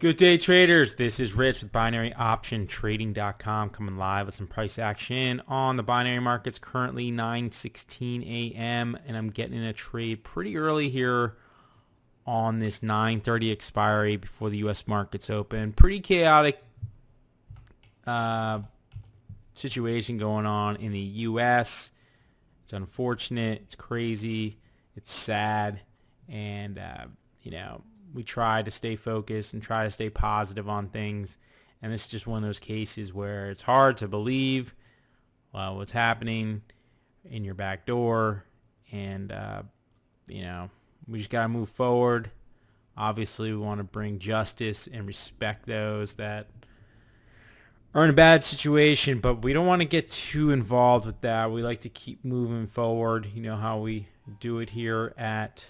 Good day, traders. This is Rich with BinaryOptionTrading.com coming live with some price action on the binary markets. Currently 9:16 a.m. and I'm getting in a trade pretty early here on this 9:30 expiry before the U.S. markets open. Pretty chaotic situation going on in the U.S. It's unfortunate. It's crazy. It's sad, and we try to stay focused and try to stay positive on things. And this is just one of those cases where it's hard to believe what's happening in your back door. And, we just got to move forward. Obviously, we want to bring justice and respect those that are in a bad situation, but we don't want to get too involved with that. We like to keep moving forward. You know how we do it here at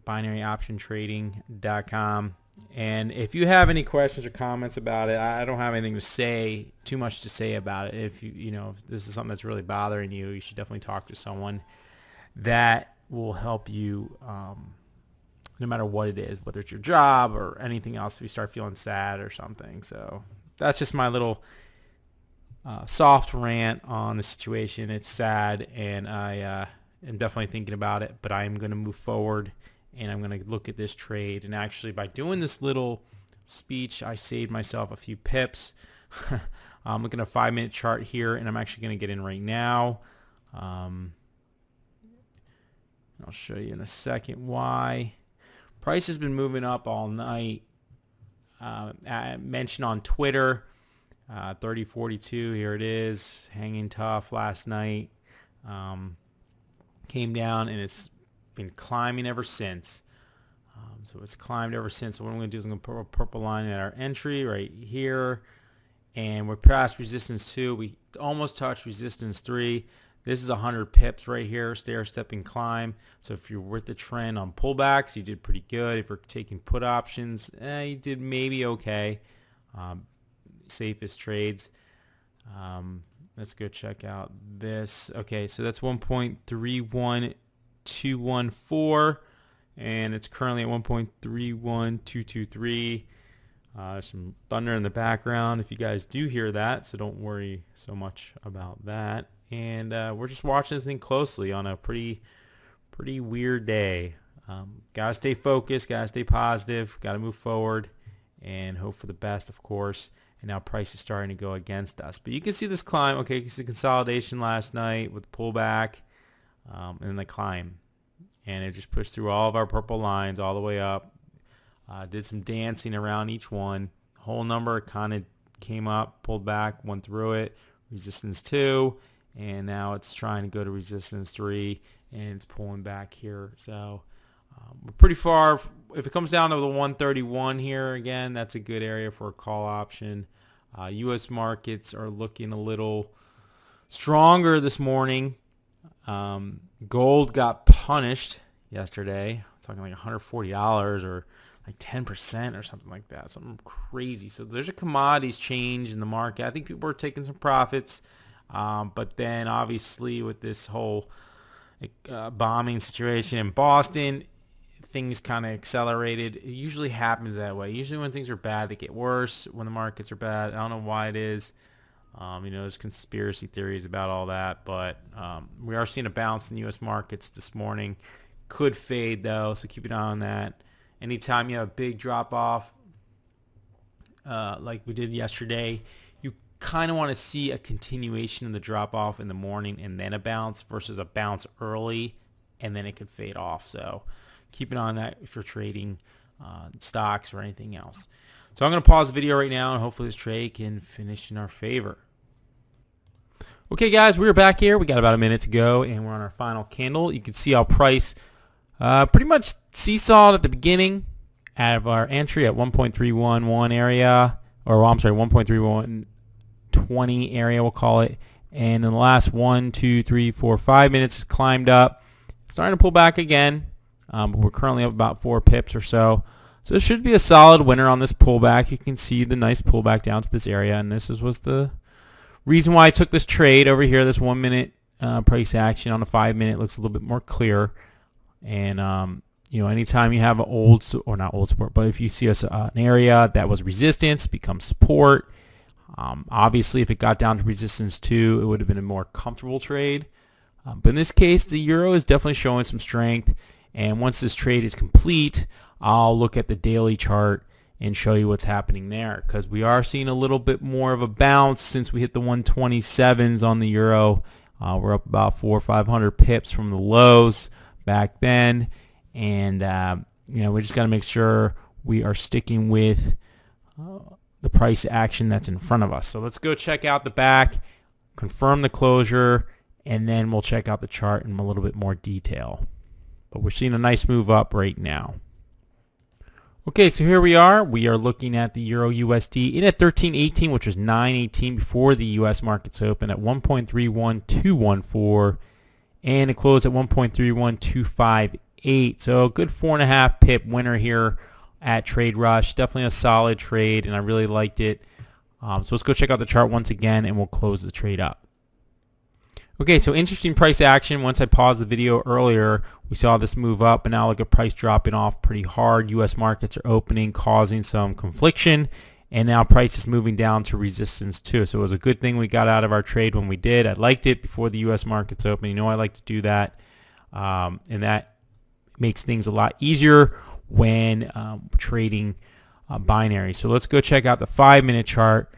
BinaryOptionTrading.com. And if you have any questions or comments about it, I don't have anything to say, too much to say about it. If if this is something that's really bothering you, you should definitely talk to someone that will help you, no matter what it is, whether it's your job or anything else, if you start feeling sad or something. So that's just my little soft rant on the situation. It's sad, and I am definitely thinking about it, but I am going to move forward, and I'm going to look at this trade. And actually, by doing this little speech, I saved myself a few pips. I'm looking at a 5-minute chart here, and I'm actually going to get in right now. I'll show you in a second why. Price has been moving up all night. I mentioned on Twitter, 30.42, here it is, hanging tough last night. Came down, and it's been climbing ever since. So it's climbed ever since. So what I'm going to do is I'm going to put a purple line at our entry right here, and we're past resistance 2. We almost touched resistance 3. This is 100 pips right here, stair-stepping climb. So if you're with the trend on pullbacks, you did pretty good. If you're taking put options, you did maybe okay. Safest trades. Let's go check out this. Okay, so that's 1.31214, and it's currently at 1.31223. Some thunder in the background if you guys do hear that, so don't worry so much about that. And we're just watching this thing closely on a pretty weird day. Gotta stay focused, gotta stay positive, gotta move forward, and hope for the best, of course. And now price is starting to go against us. But you can see this climb. Okay, you can see consolidation last night with pullback, and then the climb. And it just pushed through all of our purple lines all the way up. Did some dancing around each one. Whole number kind of came up, pulled back, went through it. Resistance 2. And now it's trying to go to resistance 3. And it's pulling back here. So we're pretty far. If it comes down to the 131 here, again, that's a good area for a call option. U.S. markets are looking a little stronger this morning. Gold got punished yesterday. I'm talking like $140 or like 10% or something like that. Something crazy. So there's a commodities change in the market. I think people are taking some profits. But then obviously with this whole bombing situation in Boston, things kind of accelerated. It usually happens that way. Usually when things are bad, they get worse. When the markets are bad, I don't know why it is. There's conspiracy theories about all that, but we are seeing a bounce in U.S. markets this morning. Could fade though, so keep an eye on that. Anytime you have a big drop off, like we did yesterday, you kind of want to see a continuation of the drop off in the morning and then a bounce versus a bounce early and then it could fade off. So keep an eye on that if you're trading stocks or anything else. So I'm going to pause the video right now, and hopefully this trade can finish in our favor. Okay, guys, we're back here. We got about a minute to go, and we're on our final candle. You can see our price pretty much seesawed at the beginning out of our entry at 1.311 area, or I'm sorry, 1.3120 area, we'll call it. And in the last 5 minutes, it's climbed up. Starting to pull back again. We're currently up about 4 pips or so. So this should be a solid winner on this pullback. You can see the nice pullback down to this area, and this was the reason why I took this trade over here. This 1 minute price action on a 5 minute looks a little bit more clear, and anytime you have an or not old support, but if you see an area that was resistance becomes support. Obviously, if it got down to resistance 2, it would have been a more comfortable trade. But in this case, the euro is definitely showing some strength. And once this trade is complete, I'll look at the daily chart and show you what's happening there, because we are seeing a little bit more of a bounce since we hit the 127s on the euro. We're up about 400 or 500 pips from the lows back then. And, we just got to make sure we are sticking with the price action that's in front of us. So let's go check out the back, confirm the closure, and then we'll check out the chart in a little bit more detail. But we're seeing a nice move up right now. Okay, so here we are. We are looking at the Euro USD in at 13.18, which was 9.18 before the U.S. markets open, at 1.31214, and it closed at 1.31258. So a good 4.5 pip winner here at TradeRush. Definitely a solid trade, and I really liked it. So let's go check out the chart once again, and we'll close the trade up. Okay, so interesting price action. Once I paused the video earlier, we saw this move up, and now look at price dropping off pretty hard. U.S. markets are opening, causing some confliction, and now price is moving down to resistance too. So it was a good thing we got out of our trade when we did. I liked it before the U.S. markets open. I like to do that, and that makes things a lot easier when trading binary. So let's go check out the 5-minute chart,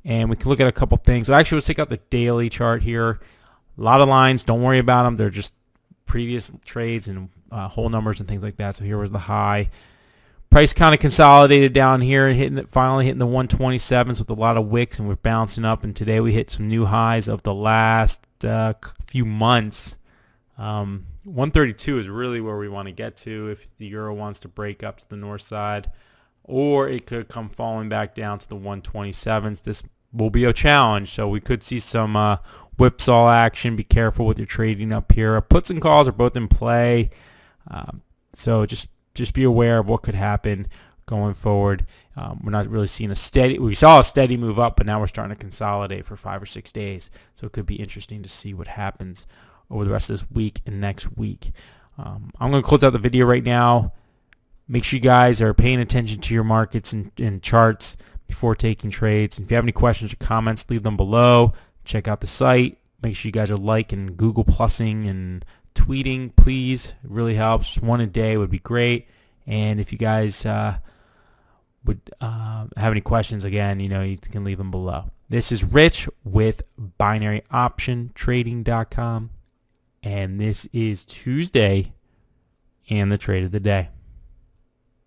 and we can look at a couple things. So actually, let's check out the daily chart here. A lot of lines, don't worry about them. They're just previous trades and whole numbers and things like that. So here was the high. Price kind of consolidated down here, finally hitting the 127s with a lot of wicks, and we're bouncing up. And today we hit some new highs of the last few months. 132 is really where we want to get to if the euro wants to break up to the north side, or it could come falling back down to the 127s. This will be a challenge, so we could see some whipsaw action. Be careful with your trading up here. Puts and calls are both in play, so just be aware of what could happen going forward. We're not really seeing we saw a steady move up, but now we're starting to consolidate for 5 or 6 days, so it could be interesting to see what happens over the rest of this week and next week. I'm going to close out the video right now. Make sure you guys are paying attention to your markets and charts before taking trades. And if you have any questions or comments, leave them below. Check out the site. Make sure you guys are liking, Google Plusing, and tweeting, please. It really helps. Just one a day would be great. And if you guys would have any questions, again, you can leave them below. This is Rich with BinaryOptionTrading.com. And this is Tuesday and the trade of the day.